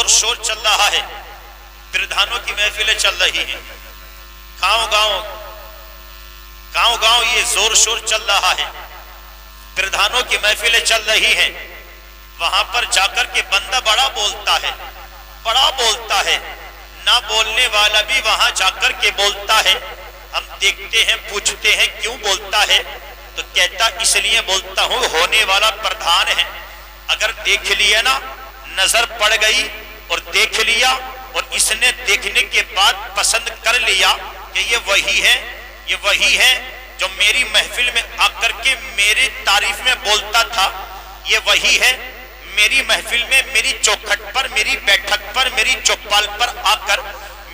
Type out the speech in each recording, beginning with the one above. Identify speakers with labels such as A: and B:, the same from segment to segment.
A: زور شور چل رہا ہے، پردھانوں کی محفلیں چل رہی ہیں، گاؤں گاؤں یہ زور شور چل رہا ہے، پردھانوں کی محفلیں چل رہی ہیں۔ وہاں پر جا کر کے بندہ بڑا بولتا ہے، بڑا بولتا ہے، نہ بولنے والا بھی وہاں جا کر کے بولتا ہے۔ ہم دیکھتے ہیں، پوچھتے ہیں کیوں بولتا ہے، تو کہتا اس لیے بولتا ہوں ہونے والا پردھان ہے، اگر دیکھ لیا نا، نظر پڑ گئی اور دیکھ لیا، اور اس نے دیکھنے کے بعد پسند کر لیا کہ یہ وہی ہے، یہ وہی ہے جو میری محفل میں آ کر کے میری تعریف میں بولتا تھا، یہ وہی ہے میری محفل میں، میری چوکھٹ پر، میری بیٹھک پر، میری چوپال پر آ کر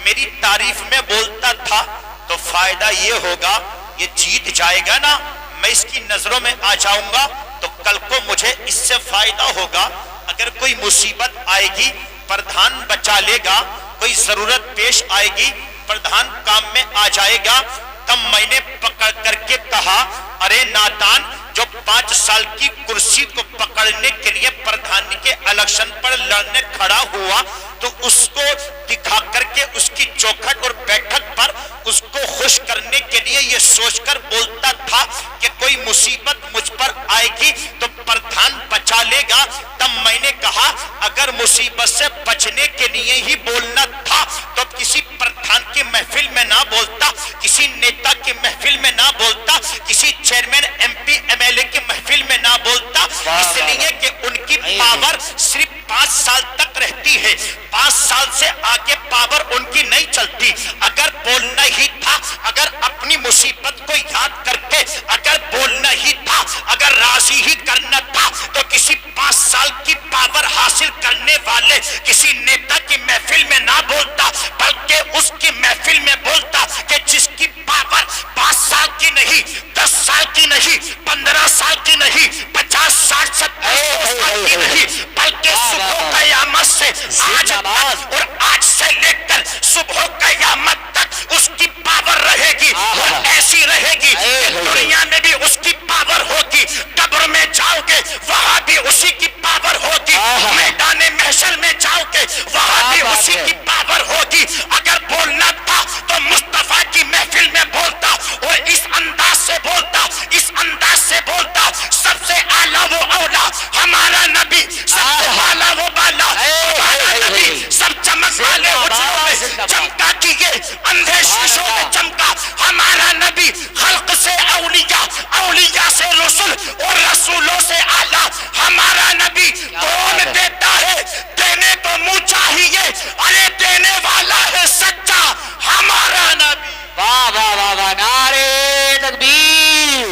A: میری تعریف میں بولتا تھا، تو فائدہ یہ ہوگا یہ جیت جائے گا نا، میں اس کی نظروں میں آ جاؤں گا، تو کل کو مجھے اس سے فائدہ ہوگا۔ اگر کوئی مصیبت آئے گی پردھان بچا لے گا، کوئی ضرورت پیش آئے گی پردھان کام میں آ جائے گا۔ تب میں نے پکڑ کر کے کہا ارے نادان، جو 5 سال کی کرسی کو پکڑنے کے لیے پردھانی کے الیکشن پر لڑنے کھڑا ہوا، تو اس کو دکھا کر کے اس کی چوکھٹ اور بیٹھک پر اس کو خوش کرنے کے لیے یہ سوچ کر بولتا تھا کہ کوئی مصیبت مجھ پر آئے گی تو پردھان بچا لے گا۔ تب میں نے کہا اگر مصیبت سے بچنے کے لیے ہی بولنا تھا تو کسی پردھان کی محفل میں نہ بولتا، کسی نیتا کی محفل میں نہ بولتا، کسی chairman M P M L A کی محفل میں نہ بولتا، اس لیے کہ ان کی پاور صرف 5 سال تک رہتی ہے، 5 سال سے آگے پاور ان کی نہیں چلتی۔ اگر بولنا ہی تھا، اگر اپنی مصیبت کو یاد کر کے اگر بولنا ہی تھا، اگر راضی ہی کرنا تھا، تو کسی 5 سال کی پاور حاصل کرنے والے کسی نیتا کی محفل میں نہ بولتا، بلکہ اس کی محفل میں بولتا کہ جس کی پاور 5 سال کی نہیں، 10 سال کی نہیں، 15 سال کی نہیں، 50 60 70 سال کی نہیں، بلکہ صبح قیامت سے آج تک اور آج سے لے کر صبح قیامت تک اس کی پاور رہے گی، اور ایسی رہے گی کہ دنیا میں بھی اس کی پاور ہوگی، قبر میں جاؤ گے وہاں بھی اسی کی پاور ہوگی، میدان محشر میں جاؤ گے وہاں بھی اسی کی پاور ہوگی۔ اگر بولنا تھا تو مصطفیٰ کی محفل میں بولتا، اور اس انداز سے بولتا، اس انداز سے بولتا، سب سے اعلیٰ وہ اولا ہمارا نبی، سب سے اعلیٰ وہ بالا ہمارا نبی، سب چمک والے حجروں میں چمکا کیے، اندھے شیشوں میں چمکا ہمارا نبی، خلق سے اولیاء، اولیاء سے رسول، اور رسولوں سے اعلیٰ ہمارا نبی۔ کون دیتا ہے؟ دینے تو منہ چاہیے، ارے دینے والا ہے سچا ہمارا نبی۔
B: واہ واہ واہ واہ، نعرہ تکبیر،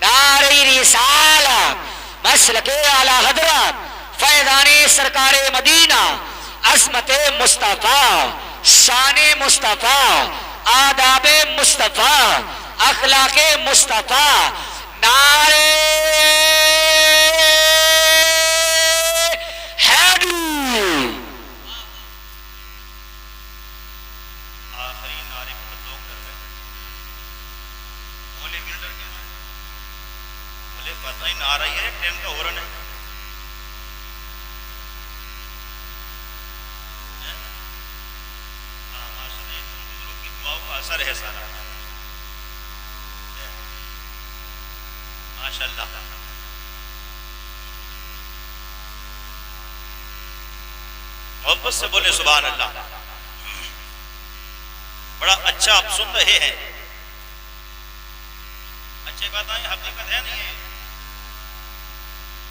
B: نعرہ رسالت، مسلک اعلی حضرت فیضان سرکار مدینہ، عظمت مصطفیٰ، شان مصطفیٰ، آداب مصطفیٰ، اخلاق مصطفیٰ، نعرہ حیدر۔
A: آخری نعرے پر دو کر رہے ہیں، بولے بلڈر کے نعرے، بولے پتہ ہی نعرہ ہی ہے، ٹیم کا ہورن ہے۔ اثر ہے سارا، ماشاءاللہ۔ محبت سے بولے سبحان اللہ۔ بڑا اچھا آپ سن رہے ہیں، اچھے باتیں حقیقت ہے نہیں ہے۔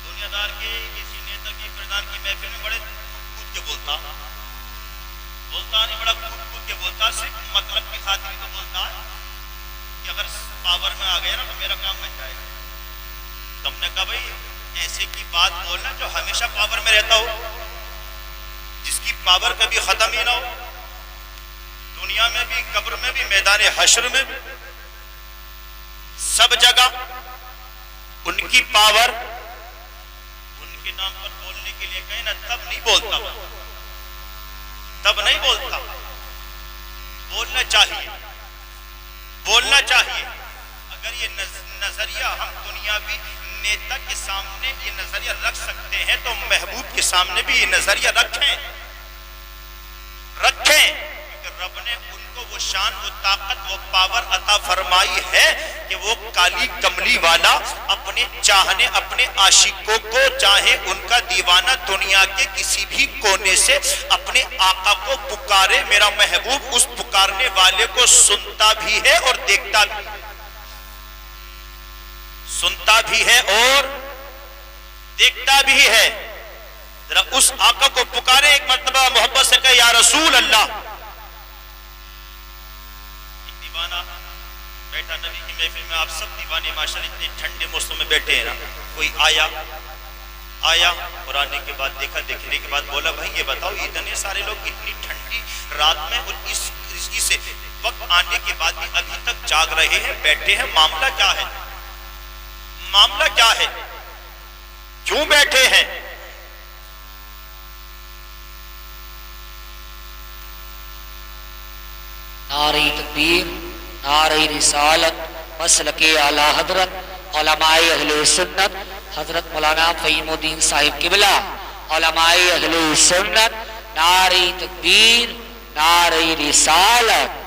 A: دنیا دار کے کسی نیتا کی پردھان کی محفل میں بڑے کود کے بولتا نہیں، بڑا کود کے بولتا، صرف مطلب کی خاطر تو بولتا ہے کہ اگر پاور میں آ گیا نا تو میرا کام بن جائے گا۔ تم نے کہا بھائی ایسے کی بات بولنا جو ہمیشہ پاور میں رہتا ہو، جس کی پاور کبھی ختم ہی نہ ہو، دنیا میں بھی، قبر میں بھی، میدان حشر میں بھی، سب جگہ ان کی پاور، ان کے نام پر بولنے کے لیے کہیں نا، تب نہیں بولتا، تب نہیں بولتا۔ بولنا چاہیے، بولنا چاہیے۔ اگر یہ نظریہ ہم دنیاوی نیتا کے سامنے یہ نظریہ رکھ سکتے ہیں تو محبوب کے سامنے بھی یہ نظریہ رکھیں رکھیں، کیونکہ رب نے ان کو وہ شان، وہ طاقت، وہ پاور عطا فرمائی ہے کہ وہ کالی کملی والا اپنے چاہنے، اپنے عاشقوں کو، چاہے ان کا دیوانہ دنیا کے کسی بھی کونے سے، اپنے آقا کو پکارے، میرا محبوب اس پکارنے والے کو سنتا بھی ہے اور دیکھتا بھی، سنتا بھی ہے اور دیکھتا بھی ہے۔ ذرا اس آقا کو پکارے ایک مرتبہ محبت سے کہے یا رسول اللہ۔ ایک دیوانہ بیٹھا نبی کی محفل میں، آپ سب دیوانے ماشاءاللہ اتنے ٹھنڈے موسم میں بیٹھے ہیں نا، کوئی آیا قرآن کے بعد دیکھا، دیکھنے کے بعد بولا بھائی یہ بتاؤ اتنے سارے لوگ اتنی ٹھنڈی رات میں اور اس وقت آنے کے بعد بھی ابھی تک جاگ رہے ہیں، بیٹھے ہیں، معاملہ کیا ہے؟ معاملہ کیا ہے؟ کیوں بیٹھے ہیں؟
B: نعرہ تکبیر، نعرہ رسالت، مسلک اعلی حضرت علماء اہل سنت حضرت مولانا فہیم الدین صاحب قبلہ، علماء اہل سنت، نعرہ تکبیر، نعرہ رسالت۔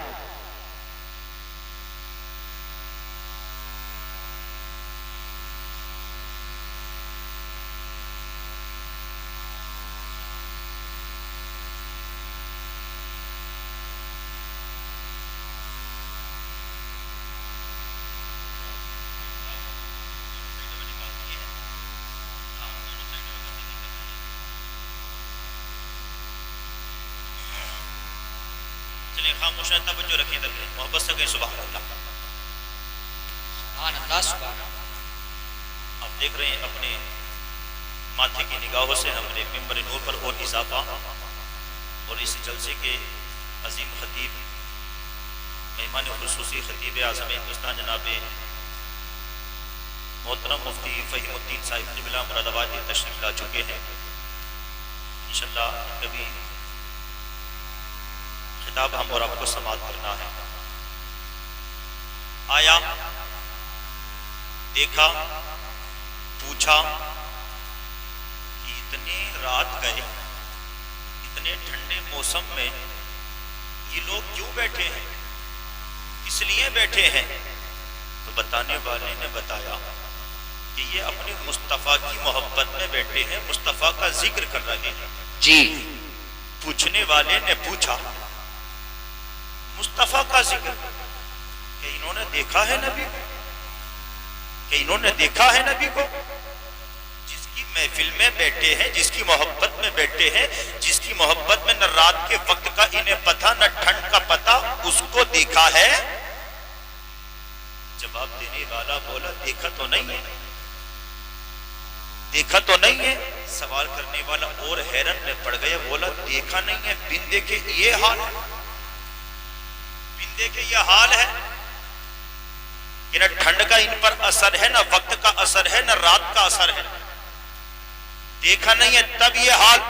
A: خاموش ہے، توجہ رکھیں ادھر پہ، محبت سے کہیں سبحان اللہ۔
B: سبحان اللہ، سبحان اللہ۔
A: آپ دیکھ رہے ہیں اپنے ماتھے کی نگاہوں سے ہمارے ممبر نور پر اور اضافہ، اور اس جلسے کے عظیم خطیب، مہمان خصوصی خطیب اعظم ہندوستان جناب محترم مفتی فہیم الدین صاحب قبلہ مراد آباد تشریف لا چکے ہیں۔ انشاءاللہ کبھی خطاب ہم اور آپ کو سماعت کرنا ہے۔ آیا، دیکھا، پوچھا کہ اتنے رات گئے، اتنے ٹھنڈے موسم میں یہ لوگ کیوں بیٹھے ہیں، اس لیے بیٹھے ہیں؟ تو بتانے والے نے بتایا کہ یہ اپنے مصطفیٰ کی محبت میں بیٹھے ہیں، مصطفیٰ کا ذکر کر رہے ہیں۔
B: جی،
A: پوچھنے والے نے پوچھا مصطفیٰ کا ذکر، کہ انہوں نے دیکھا ہے نبی کو، کہ انہوں نے دیکھا ہے نبی کو؟ جس کی محفل میں بیٹھے ہیں، جس کی محبت میں بیٹھے ہیں، جس کی محبت میں نہ رات کے وقت کا انہیں پتہ نہ ٹھنڈ کا پتہ، اس کو دیکھا ہے؟ جواب دینے والا بولا دیکھا تو نہیں ہے، دیکھا تو نہیں ہے۔ سوال کرنے والا اور حیرت میں پڑ گیا، بولا دیکھا نہیں ہے، بن دیکھے یہ حال ہے، بن دیکھے یہ حال ہے کہ نہ ٹھنڈ کا ان پر اثر ہے، نہ وقت کا اثر ہے، نہ رات کا اثر ہے، دیکھا نہیں ہے تب یہ حال۔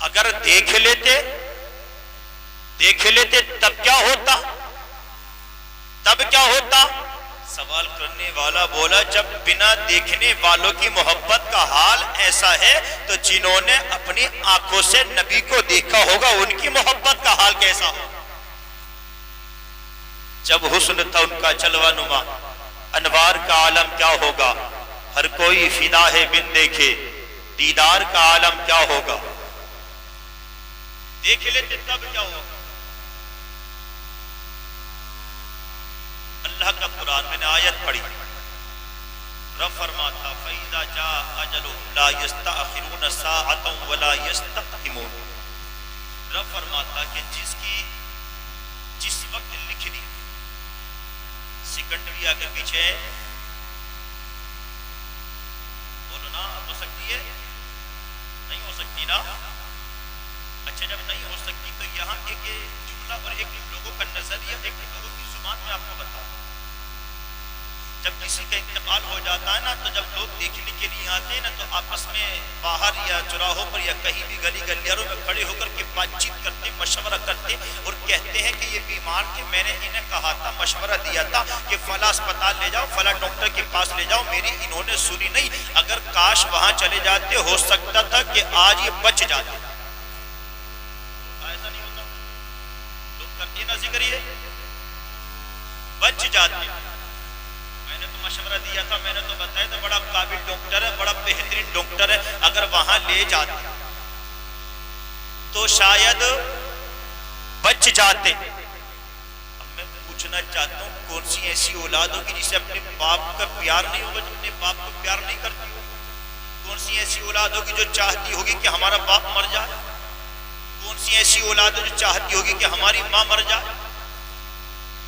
A: اگر دیکھ لیتے تب کیا ہوتا؟ تب کیا ہوتا؟ سوال کرنے والا بولا جب بنا دیکھنے والوں کی محبت کا حال ایسا ہے تو جنہوں نے اپنی آنکھوں سے نبی کو دیکھا ہوگا ان کی محبت کا حال کیسا ہو؟ جب حسن تھا ان کا جلوہ نما، انوار کا عالم کیا ہوگا؟ ہر کوئی فدا ہے بن دیکھے، دیدار کا عالم کیا ہوگا؟ دیکھ لیتے تب کیا ہوگا؟ اللہ کا قرآن میں نے آیت پڑھی، رب فرماتا فَإِذَا جَاءَ أَجَلُهُمْ لَا يَسْتَأْخِرُونَ سَاعَةً وَلَا يَسْتَقْدِمُونَ۔ رب فرماتا کہ جس وقت لکھ دی، سیکنڈ بھی آگے پیچھے بولو نا، ہو سکتی ہے؟ نہیں ہو سکتی نا؟ اچھا جب نہیں ہو سکتی تو یہاں ایک جملہ اور ایک لوگوں کا نظریہ، ایک لوگوں کی زبان میں آپ کو بتاؤں۔ جب کسی کا انتقال ہو جاتا ہے نا تو جب لوگ دیکھنے کے لیے آتے ہیں نا تو آپس میں باہر یا چوراہوں پر یا کہیں بھی گلی گلیاروں میں کھڑے ہو کر کے بات چیت کرتے، مشورہ کرتے اور کہتے ہیں کہ یہ بیمار تھے، میں نے انہیں کہا تھا، مشورہ دیا تھا کہ فلاں اسپتال لے جاؤ، فلاں ڈاکٹر کے پاس لے جاؤ، میری انہوں نے سنی نہیں، اگر کاش وہاں چلے جاتے ہو سکتا تھا کہ آج یہ بچ جاتے۔ ایسا نہیں کرتی نہ ذکر یہ بچ جاتے. میں نے تو مشورہ دیا تھا, میں نے تو بتایا تھا بڑا قابل ڈاکٹر ہے, بڑا بہترین ڈاکٹر ہے, اگر وہاں لے جاتے تو شاید بچ جاتے. اب میں پوچھنا چاہتا ہوں کون سی ایسی اولاد ہوگی جسے اپنے باپ کا پیار نہیں ہوگا, جو اپنے باپ کو پیار نہیں کرتی ہوگی؟ کون سی ایسی اولاد ہوگی جو چاہتی ہوگی کہ ہمارا باپ مر جائے؟ کون سی ایسی اولاد ہے جو چاہتی ہوگی کہ ہماری ماں مر جائے؟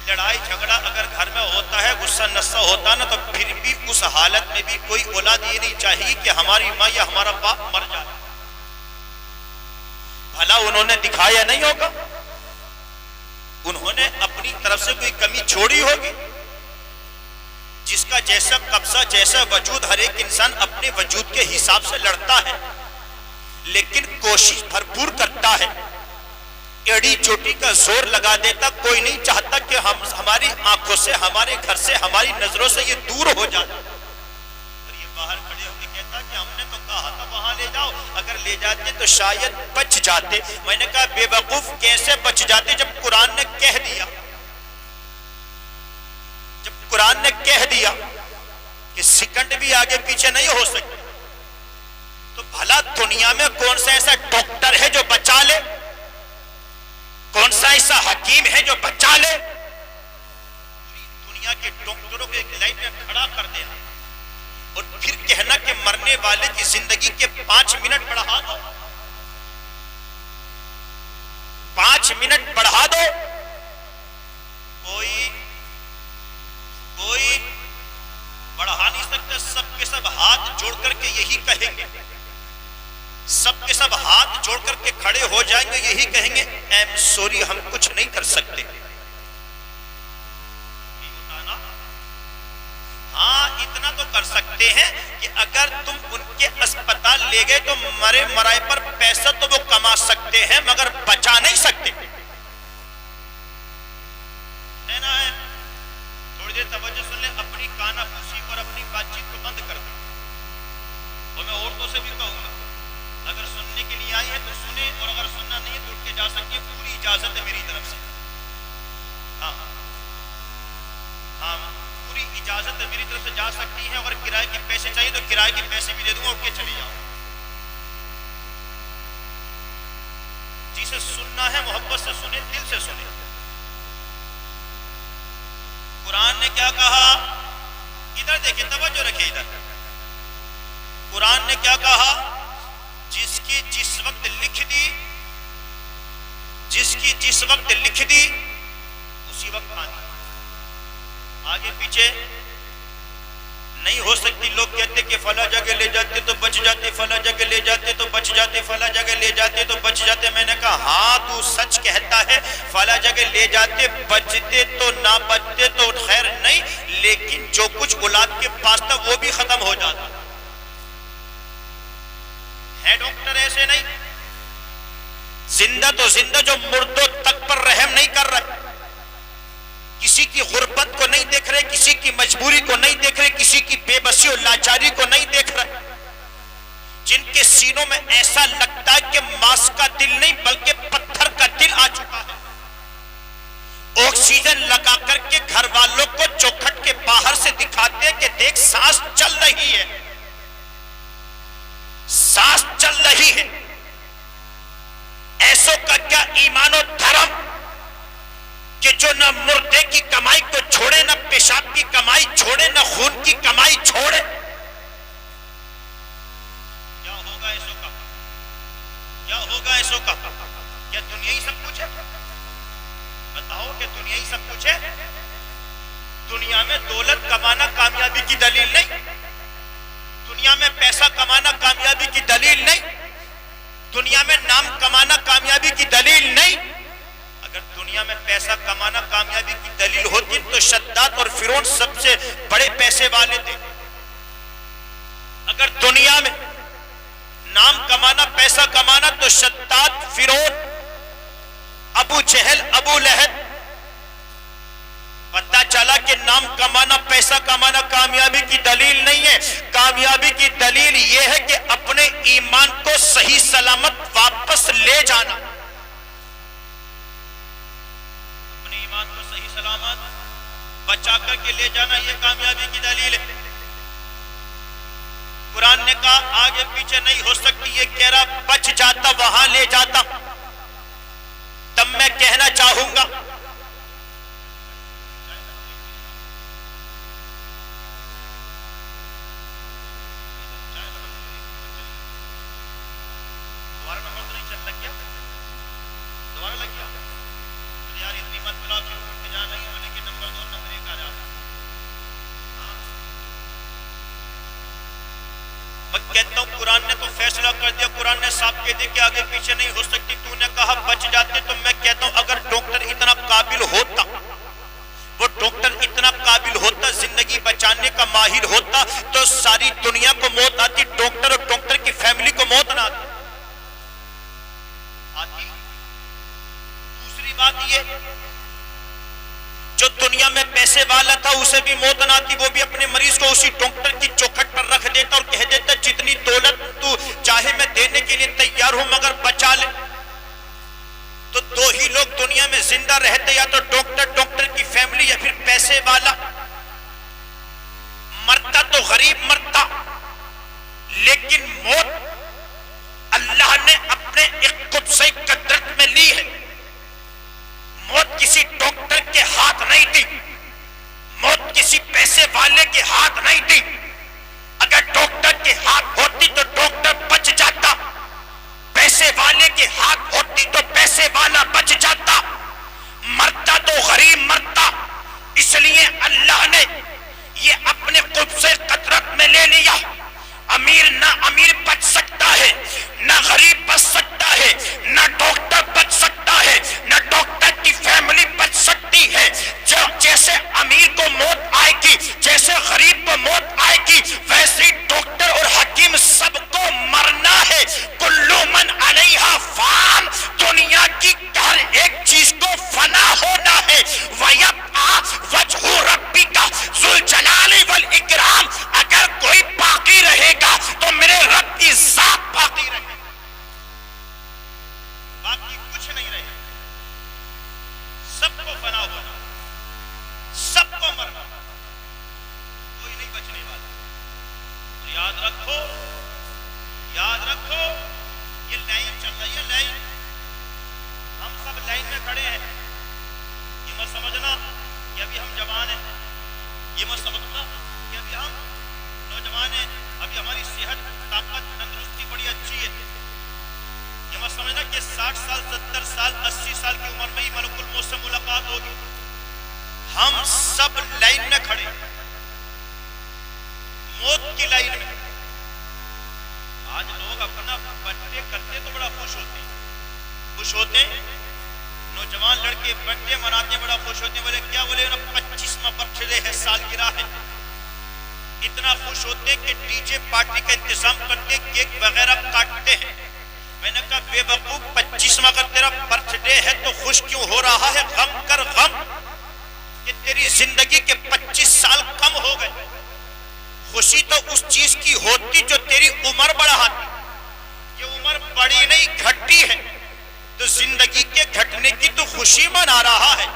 A: لڑائی جھگڑا اگر گھر میں ہوتا ہے, غصہ نصہ ہوتا نا, تو پھر بھی اس حالت میں بھی کوئی اولاد یہ نہیں چاہیے کہ ہماری ماں یا ہمارا باپ مر جائے. بھلا انہوں نے دکھایا نہیں ہوگا, انہوں نے اپنی طرف سے کوئی کمی چھوڑی ہوگی. جس کا جیسا قبضہ جیسا وجود, ہر ایک انسان اپنے وجود کے حساب سے لڑتا ہے, لیکن کوشش بھرپور کرتا ہے, ایڑی چوٹی کا زور لگا دیتا. کوئی نہیں چاہتا کہ ہماری آنکھوں سے, ہمارے گھر سے, ہماری نظروں سے یہ دور ہو جائے. اور یہ باہر کھڑے ہو کے کہتا کہ ہم نے تو کہا تھا وہاں لے جاؤ, اگر لے جاتے تو شاید بچ جاتے. میں نے کہا بے وقوف کیسے بچ جاتے جب قرآن نے کہہ دیا, جب قرآن نے کہہ دیا کہ سیکنڈ بھی آگے پیچھے نہیں ہو سکتے, تو بھلا دنیا میں کون سا ایسا ڈاکٹر ہے جو بچا لے؟ کون سا ایسا حکیم ہے جو بچا لے؟ دنیا کے ڈاکٹروں کو ایک لائن میں کھڑا کر دینا اور پھر کہنا کہ مرنے والے کی زندگی کے 5 منٹ بڑھا دو, 5 منٹ بڑھا دو. کوئی بڑھا نہیں سکتا. سب کے سب ہاتھ جوڑ کر کے یہی کہیں گے, سب کے سب ہاتھ جوڑ کر کے کھڑے ہو جائیں گے, یہی کہیں گے اے ایم سوری, ہم کچھ نہیں کر سکتے. ہاں اتنا تو کر سکتے ہیں کہ اگر تم ان کے اسپتال لے گئے تو مرے مرائے پر پیسہ تو وہ کما سکتے ہیں, مگر بچا نہیں سکتے. ہے نا؟ تھوڑی دیر توجہ سن لیں, اپنی کانا پھوسی اور اپنی بات چیت کو بند کر دیں. اور میں عورتوں سے بھی کہوں گا, اگر سننے کے لیے آئی ہے تو سنیں, اور اگر سننا نہیں ہے تو اٹھ کے جا سکتی ہے, پوری اجازت ہے میری طرف سے. ہاں ہاں پوری اجازت ہے میری طرف سے, جا سکتی ہیں. اگر کرائے کے پیسے چاہیے تو کرائے کے پیسے بھی دے دوں گا, اٹھ کے چلی جاؤ. جسے سننا ہے محبت سے سنیں, دل سے سنیں. قرآن نے کیا کہا؟ ادھر دیکھیں, توجہ رکھیں ادھر. قرآن نے کیا کہا؟ جس کی جس وقت لکھ دی, جس کی جس وقت لکھ دی اسی وقت آنی. آگے پیچھے نہیں ہو سکتی. لوگ کہتے کہ فلاں جگہ لے جاتے تو بچ جاتے, فلاں جگہ لے جاتے تو بچ جاتے, فلاں جگہ لے جاتے تو بچ جاتے. میں نے کہا ہاں تو سچ کہتا ہے, فلاں جگہ لے جاتے بچتے تو نہ بچتے تو خیر نہیں, لیکن جو کچھ اولاد کے پاس تھا وہ بھی ختم ہو جاتا. ہے ڈاکٹر ایسے نہیں, زندہ تو زندہ جو مردوں تک پر رحم نہیں کر رہے, کسی کی غربت کو نہیں دیکھ رہے, کسی کی مجبوری کو نہیں دیکھ رہے, کسی کی بے بسی اور لاچاری کو نہیں دیکھ رہے, جن کے سینوں میں ایسا لگتا ہے کہ ماس کا دل نہیں بلکہ پتھر کا دل آ چکا ہے. آکسیجن لگا کر کے گھر والوں کو چوکھٹ کے باہر سے دکھاتے ہیں کہ دیکھ سانس چل رہی ہے, سانس چل رہی ہے. ایسوں کا کیا ایمان و دھرم کہ جو نہ مردے کی کمائی کو چھوڑے, نہ پیشاب کی کمائی چھوڑے, نہ خون کی کمائی چھوڑے. کیا ہوگا ایسوں کا؟ کیا ہوگا ایسوں کا؟ کیا دنیا ہی سب کچھ ہے؟ بتاؤ کہ دنیا ہی سب کچھ ہے؟ دنیا میں دولت کمانا کامیابی کی دلیل نہیں, دنیا میں پیسہ کمانا کامیابی کی دلیل نہیں, دنیا میں نام کمانا کامیابی کی دلیل نہیں. اگر دنیا میں پیسہ کمانا کامیابی کی دلیل ہوتی تو شداد اور فرعون سب سے بڑے پیسے والے تھے. اگر دنیا میں نام کمانا پیسہ کمانا تو شداد, فرعون, ابو جہل, ابو لہب. پتہ چلا کہ نام کمانا پیسہ کمانا کامیابی کی دلیل نہیں ہے. کامیابی کی دلیل یہ ہے کہ اپنے ایمان کو صحیح سلامت واپس لے جانا. کر کے لے جانا یہ کامیابی کی دلیل ہے. قرآن نے کہا آگے پیچھے نہیں ہو سکتی، یہ کہہ رہا بچ جاتا وہاں لے جاتا. تب میں کہنا چاہوں گا کہتا ہوں قرآن نے تو فیصلہ کر دیا، قرآن نے صاحب کہہ دیا کہ آگے پیچھے نہیں ہو سکتی. تو نے کہا بچ جاتے، تو میں کہتا ہوں اگر ڈاکٹر اتنا قابل ہوتا، وہ ڈاکٹر اتنا قابل ہوتا، زندگی بچانے کا ماہر ہوتا، تو ساری دنیا کو موت آتی، ڈاکٹر اور ڈاکٹر کی فیملی کو موت نہ آتی. دوسری بات یہ جو دنیا میں پیسے والا تھا اسے بھی موت نہ آتی، وہ بھی اپنے مریض کو اسی ڈاکٹر کی چوکھٹ پر رکھ دیتا اور کہہ دیتا جتنی دولت تو چاہے میں دینے کے لیے تیار ہوں مگر بچا لے. تو دو ہی لوگ دنیا میں زندہ رہتے، یا تو ڈاکٹر کی فیملی یا پھر پیسے والا. مرتا تو غریب مرتا، لیکن موت اللہ نے اپنے ایک قدسی قدرت میں لی ہے. موت کسی ڈاکٹر کے ہاتھ نہیں دی، موت کسی پیسے والے کے ہاتھ نہیں دی. اگر ڈاکٹر کے ہاتھ ہوتی تو ڈاکٹر بچ جاتا، پیسے والے کے ہاتھ ہوتی تو پیسے والا بچ جاتا. مرتا تو غریب مرتا، اس لیے اللہ نے یہ اپنے قدس قدرت میں لے لیا. امیر نہ امیر بچ سکتا ہے، نہ غریب بچ سکتا ہے، نہ ڈاکٹر بچ سکتا ہے، نہ ڈاکٹر کی فیملی بچ سکتی ہے. جیسے امیر کو موت آئے گی، جیسے غریب کو موت آئے گی، ویسے ہی ڈاکٹر اور حکیم سب کو مرنا ہے. کل من علیہا فان، دنیا کی ہر ایک چیز کو فنا ہونا ہے. وَيَبْقَى وَجْهُ رَبِّكَ ذُو الْجَلَالِ وَالْإِكْرَامِ، اگر کوئی باقی رہے گا تو میرے رب کی ذات باقی رہے گی، باقی کچھ نہیں رہے گا. سب کو فنا ہونا، سب کو مرنا، کوئی نہیں بچنے والا. تو یاد رکھو، یاد رکھو، یہ لائن چل رہی ہے، لائن. ہم سب لائن میں کھڑے ہیں. یہ مت سمجھنا کہ ابھی ہم جوان ہیں، یہ مت سمجھنا کہ ابھی ہم نوجوان ہیں، ابھی ہماری صحت طاقت تندرستی بڑی اچھی ہے. یہ مت سمجھنا کہ 60 سال 70 سال 80 سال کی عمر میں ہی ملک الموت سے ملاقات ہوگی. ہم سب لائن میں کھڑے، موت کی لائن میں. آج لوگ اپنا برتھ ڈے کرتے تو بڑا خوش ہوتے ہیں، خوش ہوتے ہیں. نوجوان لڑکے برتھ ڈے مناتے بڑا خوش ہوتے ہیں. بولے کیا؟ بولے 25واں برتھ ڈے ہے، سالگرہ ہے. اتنا خوش ہوتے کہ ڈی جے پارٹی کا انتظام کرتے، کیک وغیرہ کاٹتے ہیں. میں نے کہا بے وقوف، 25واں کا تیرا برتھ ڈے ہے تو خوش کیوں ہو رہا ہے؟ غم کر غم کہ تیری زندگی کے 25 سال کم ہو گئے. خوشی تو اس چیز کی ہوتی جو تیری عمر بڑھاتی. یہ عمر بڑی نہیں گھٹی ہے، تو زندگی کے گھٹنے کی تو خوشی منا رہا ہے.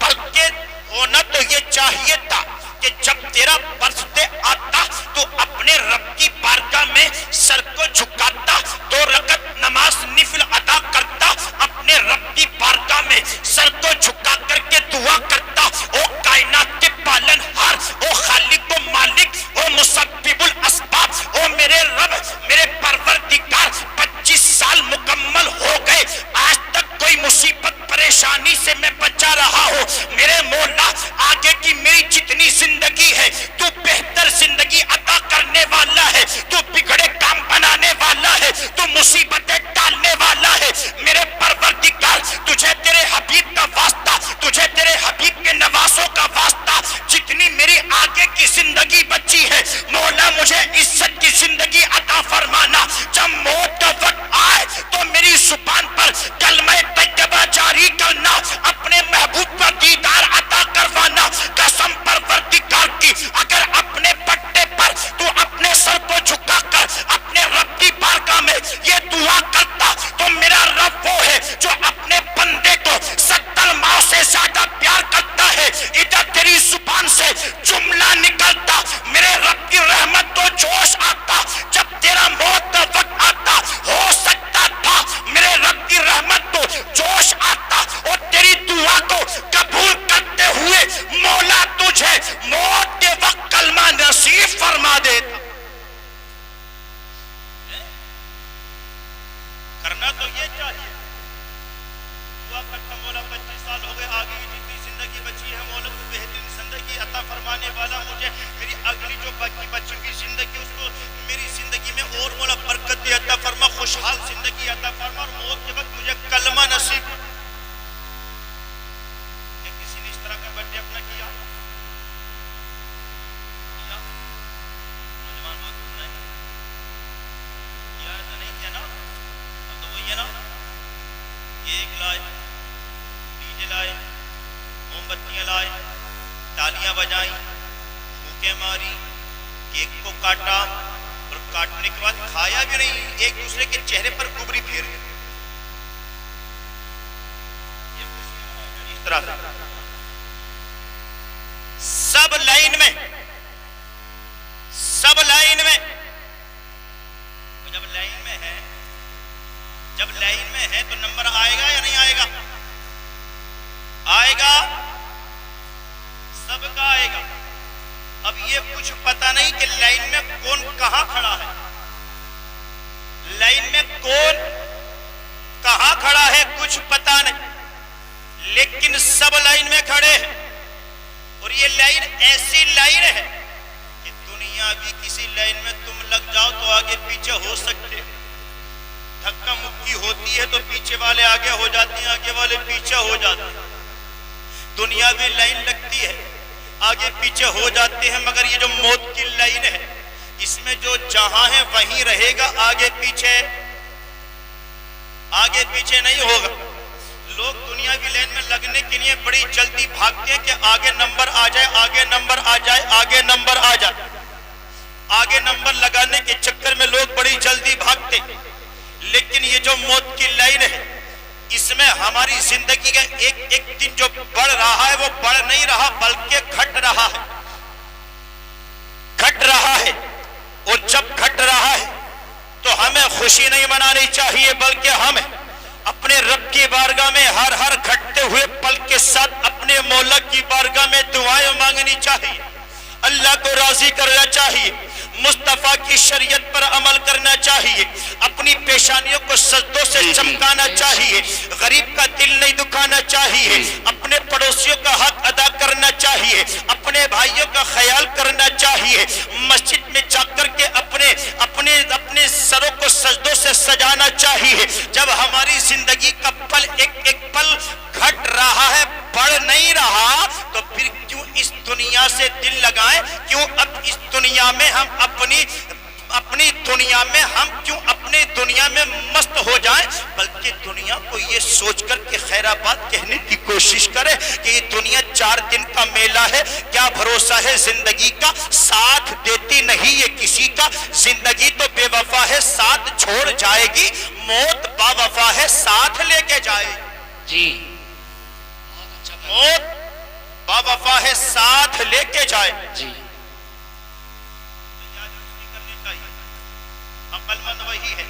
A: بلکہ ہونا تو یہ چاہیے تھا کہ جب تیرا برتھ ڈے آتا تو اپنے رب کی بارگاہ میں سر کو جھکاتا، 2 رکعت نماز نفل ادا کرتا، اپنے رب کی بارگاہ میں سر کو جھکا کر کے دعا کرتا، او کائنات کے پالن ہار، او خالق و مالک، او مسبب الاسباب، او میرے رب، میرے پروردگار. 25 سال مکمل ہو گئے، آج تک کوئی مصیبت پریشانی سے میں بچا رہا ہوں. میرے مولا، آگے کی میری جتنی زندگی ہے تو بہتر زندگی عطا کرنے والا ہے، تو بگڑے کام بنانے والا ہے، تو مصیبتیں ٹالنے والا ہونا تو یہ چاہیے دعا کرتا مولا 25 سال ہو گئے آگے کی جتنی زندگی بچی ہے مولا تو بہترین زندگی عطا فرمانے والا مجھے میری اگلی جو باقی بچی کی زندگی اس کو میری زندگی میں اور مولا برکت دے عطا فرما خوشحال زندگی عطا فرما اور موت کے وقت مجھے کلمہ نصیب کسی نے اس طرح کا برتھڈے اپنا کیا نوجوان بہت سن رہے ہیں کیا ایسا نہیں کیا نا اب تو وہی ہے نا کیک لائے ڈی جے لائے موم بتیاں لائے تالیاں بجائیں پھونکیں ماری کیک کو کاٹا اور کاٹنے کے بعد کھایا بھی نہیں ایک دوسرے کے چہرے پر گبری پھیر اس طرح سے سب لائن میں جب لائن میں ہے تو نمبر آئے گا یا نہیں آئے گا آئے گا سب کا آئے گا اب یہ کچھ پتا نہیں کہ لائن میں کون کہاں کھڑا ہے لائن میں کون کہاں کھڑا ہے کچھ پتا نہیں لیکن سب لائن میں کھڑے ہیں اور یہ لائن ایسی لائن ہے کہ دنیا بھی کسی لائن میں تم لگ جاؤ تو آگے پیچھے ہو سکتے دھکا مکی ہوتی ہے تو پیچھے والے آگے ہو جاتے ہیں آگے والے پیچھے ہو جاتے ہیں دنیا بھی لائن لگتی ہے آگے پیچھے ہو جاتے ہیں مگر یہ جو موت کی لائن ہے اس میں جو جہاں ہے وہیں رہے گا آگے پیچھے نہیں ہوگا لوگ دنیا کی لائن میں لگنے کے لیے بڑی جلدی بھاگتے ہیں کہ آگے نمبر آ جائے آگے نمبر آ جائے آگے نمبر آ جائے آگے نمبر لگانے کے چکر میں لوگ بڑی جلدی بھاگتے لیکن یہ جو موت کی لائن ہے اس میں ہماری زندگی کا ایک ایک دن جو بڑھ رہا ہے وہ بڑھ نہیں رہا بلکہ گھٹ رہا ہے اور جب گھٹ رہا ہے تو ہمیں خوشی نہیں منانی چاہیے بلکہ ہمیں اپنے رب کی بارگاہ میں ہر گھٹتے ہوئے پل کے ساتھ اپنے مولا کی بارگاہ میں دعائیں مانگنی چاہیے اللہ کو راضی کرنا چاہیے مصطفیٰ کی شریعت پر عمل کرنا چاہیے اپنی پیشانیوں کو سجدوں سے چمکانا چاہیے غریب کا دل نہیں دکھانا چاہیے اپنے پڑوسیوں کا حق ادا کرنا چاہیے اپنے بھائیوں کا خیال کرنا چاہیے مسجد میں جا کر کے اپنے سروں کو سجدوں سے سجانا چاہیے جب ہماری زندگی کا پل ایک پل گھٹ رہا ہے بڑھ نہیں رہا تو پھر کیوں اس دنیا سے دل لگائیں کیوں اب اس دنیا میں ہم اپنی دنیا میں ہم کیوں اپنی دنیا میں مست ہو جائیں بلکہ دنیا کو یہ سوچ کر کے خیر آباد کہنے کی کوشش کرے کہ یہ دنیا 4 دن کا میلہ ہے کیا بھروسہ ہے زندگی کا ساتھ دیتی نہیں یہ کسی کا زندگی تو بے وفا ہے ساتھ چھوڑ جائے گی موت با وفا ہے ساتھ لے کے جائے
B: جی
A: موت با وفا ہے ساتھ لے کے جائے
B: جی
A: عقل مند وہی ہے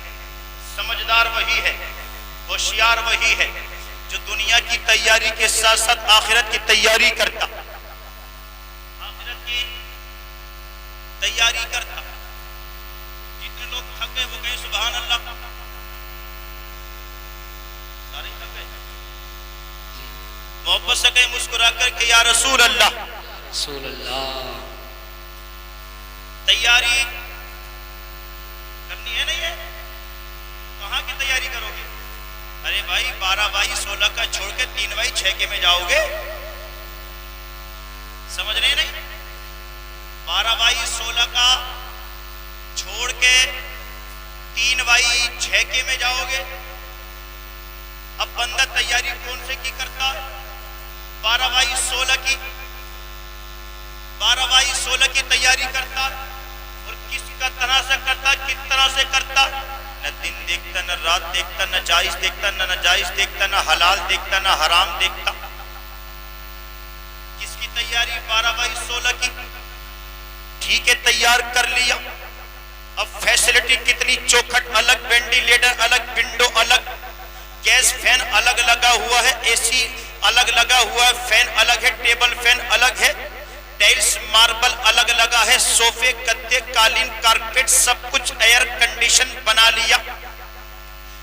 A: سمجھدار وہی ہے ہوشیار وہی ہے جو دنیا کی تیاری کے ساتھ ساتھ آخرت کی تیاری کرتا جتنے لوگ تھک گئے وہ کہیں سبحان اللہ سارے تھک گئے محبت سے کہیں مسکرا کر کہ یا رسول اللہ تیاری کرنی ہے نہیں ہے کہاں کی تیاری کرو گے ارے بھائی 12 بائی 16 کا چھوڑ کے 3 بائی 6 کے میں جاؤ گے سمجھ رہے نہیں 12 بائی 16 کا چھوڑ کے 3 بائی 6 کے میں جاؤ گے اب بندہ تیاری کون سے کی کرتا 12 بائی 16 کی تیاری کرتا اور کس کا طرح سے کرتا کس طرح سے کرتا نہ دن دیکھتا نہ رات دیکھتا نہ جائز دیکھتا نہ ناجائز دیکھتا نہ حلال دیکھتا نہ حرام دیکھتا کس کی تیاری 12 بائی 16 کی ٹھیک ہے تیار کر لیا اب فیسلٹی کتنی چوکھٹ الگ وینٹیلیٹر الگ ونڈو الگ گیس فین الگ لگا ہوا ہے اے سی الگ لگا ہوا ہے فین الگ ہے ٹیبل فین الگ ہے ٹائلز ماربل الگ لگا ہے صوفے گدے قالین کارپیٹ سب کچھ ایئر کنڈیشن بنا لیا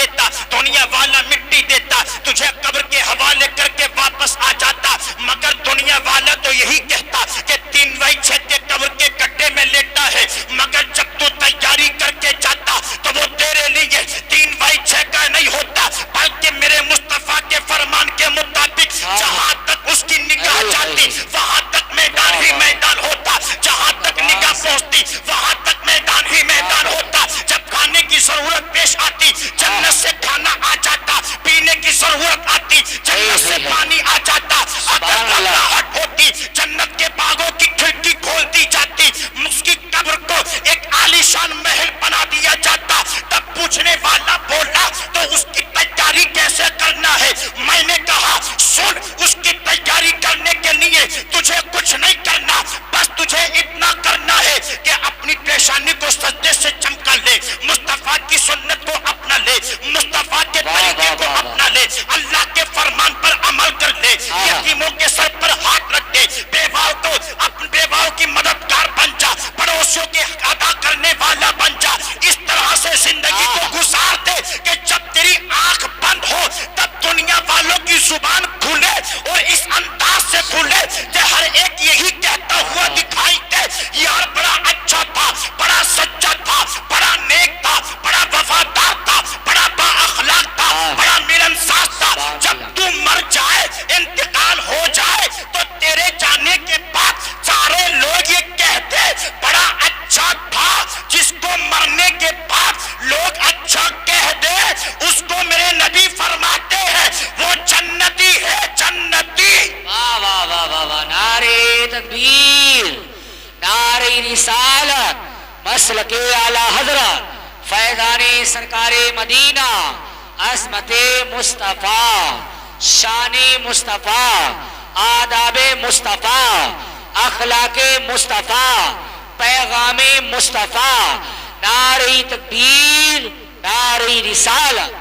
A: دیتا, دنیا والا مٹی دیتا, تجھے قبر کے حوالے کر کے واپس آ جاتا, مگر دنیا والا تو یہی کہتا کہ 3x6 کے قبر کے گڈھے میں لیٹا ہے, مگر جب تو تیاری کر کے جاتا تو وہ تیرے لیے 3x6 کا نہیں ہوتا, بلکہ میرے مصطفیٰ کے فرمان کے مطابق جہاں تک اس کی نگاہ جاتی وہاں تک میدان ہی میدان ہوتا, جہاں تک نگاہ پہنچتی وہاں تک میدان ہی میدان ہوتا. جب کھانے کی ضرورت پیش آتی جنت سے کھانا آ جاتا, پینے کی ضرورت آتی جنت سے پانی آ جاتا, اگر گھبراہٹ ہوتی جنت کے باغوں کی کھڑکی کھول دی جاتی, اس کی قبر کو ایک عالیشان محل بنا دیا جاتا. تب پوچھنے والا بولا تو اس کی تیاری کیسے کرنا ہے؟ میں نے کہا سن, اس کی تیاری کرنے کے لیے تجھے کچھ نہیں کرنا, بس تجھے اتنا کرنا ہے کہ اپنی پیشانی کو سجدے سے چمکا لے, مصطفیٰ کی سنت کو اپنا لے, مصطفیٰ کے طریقے کو اپنا لے, اللہ کے فرمان پر عمل کر لے, یتیموں کے سر پر ہاتھ رکھ دے, بیواؤں کی مددگار بن جا, پڑوسیوں کے حق ادا کرنے والا بن جا. اس طرح سے زندگی کو گزار دے کہ جب تیری آنکھ بند ہو تب دنیا والوں کی زبان کھلے, اور اس انداز سے کھلے کہ ہر ایک یہی کہتا ہوا دکھائی دے, یار بڑا اچھا تھا, بڑا سچا تھا, بڑا نیک تھا, بڑا وفادار تھا, بڑا با اخلاق تھا, بڑا ملنساز تھا. جب تو مر جائے, انتقال ہو جائے, تو تیرے جانے کے بعد سارے لوگ یہ کہتے بڑا اچھا تھا. جس کو مرنے کے بعد لوگ اچھا کہہ دے اس کو میرے نبی فرماتے ہیں وہ جنتی ہے, جنتی.
B: واہ واہ واہ واہ واہ, نعرے تکبیر, نعرے رسالت, مسلک اعلی حضرت, فیضان سرکار مدینہ, عظمت مصطفیٰ, شان مصطفیٰ, آداب مصطفیٰ, اخلاق مصطفیٰ, پیغام مصطفیٰ. نعرہ تکبیر, نعرہ رسالت.